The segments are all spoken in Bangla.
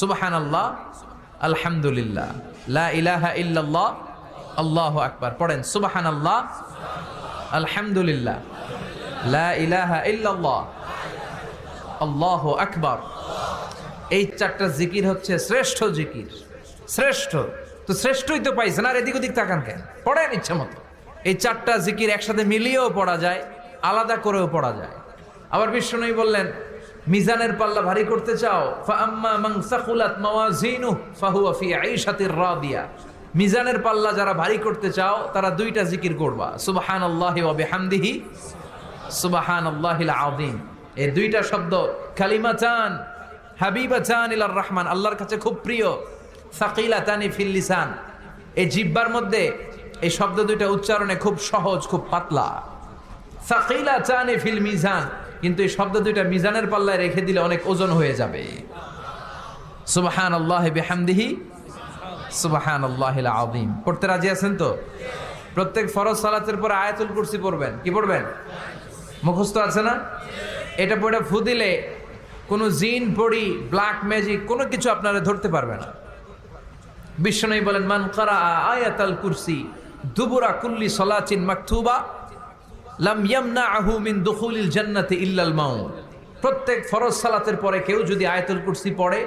সুবহানাল্লাহ, আলহামদুলিল্লাহ, লা ইলাহা ইল্লাল্লাহ, আল্লাহু আকবার। পড়েন সুবহানাল্লাহ, আলহামদুলিল্লাহ, লা ইলাহা ইল্লাল্লাহ, আল্লাহু আকবার। এই চারটা জিকির হচ্ছে শ্রেষ্ঠ জিকির। শ্রেষ্ঠ তো শ্রেষ্ঠই তো পাইছেন, আর এদিক ওদিক তাকান কেন? পড়েন ইচ্ছা মতো। এই চারটা জিকির একসাথে মিলিয়েও পড়া যায়, আলাদা করেও পড়া যায়। আবার বিষ্ণুই বললেন, মিজানের পাল্লা ভারী করতে চাও, ফাআম্মা মান সাকুলাত মাওয়াজিনুহু ফাহুয়া ফি আইশাতির রাদিয়া। মিজানের পাল্লা যারা ভারী করতে চাও তারা দুইটা জিকির করবা, সুবহানাল্লাহি ওয়া বিহামদিহি, সুবহানাল্লাহিল আযীম। এই দুইটা শব্দ কালিমাতান হাবিবাতান ইলার রহমান, আল্লাহর কাছে খুব প্রিয়। সাকিলাতানি ফিল লিসান, এই জিহ্বার মধ্যে এই শব্দ দুইটা উচ্চারণে খুব সহজ, খুব পাতলা। সাকিলাতানি ফিল মিজান, কিন্তু এই শব্দ দুইটা মিজানের পাল্লায় রেখে দিলে অনেক ওজন হয়ে যাবে। সুবহানাল্লাহি বিহামদিহি, সুবহানাল্লাহিল আযীম। পড়তে রাজি আছেন তো? প্রত্যেক ফরজ সালাতের পর আয়াতুল কুরসি পড়বেন। কি পড়বেন? মুখস্থ আছে না? এটা পড়ে ফু দিলে কোনো জিন পড়ি, ব্ল্যাক ম্যাজিক কোনো কিছু আপনারা ধরতে পারবে না। বিষ্ণু বলেন, মান কারা আয়াতুল কুরসি দুবুরা কুল্লি সালাতিন মাকতুবা লাম ইয়ামনাহু মিন দুখুলিল জান্নাতি ইল্লাল মাউত। প্রত্যেক ফরজ সালাতের পরে কেউ যদি আয়াতুল কুরসি পড়ে,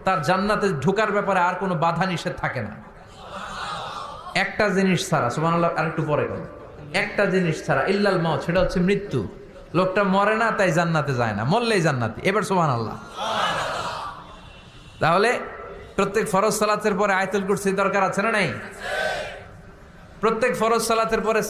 তার জান্নাতে ঢোকার ব্যাপারে আর কোনো বাধা নিষেধ থাকে না। একটা জিনিস ছাড়া, সুবহানাল্লাহ, আরেকটু পরে বল, একটা জিনিস ছাড়া, ইল্লাল মাউত, সেটা হচ্ছে মৃত্যু। লোকটা মরে না তাই জান্নাতে যায় না, মরলেই জান্নাতি। এবার সুবহানাল্লাহ। তাহলে প্রত্যেক ফরজ সালাতের পরে আয়াতুল কুরসি দরকার আছে না নাই? প্রত্যেক ফরজ সালাতের পরে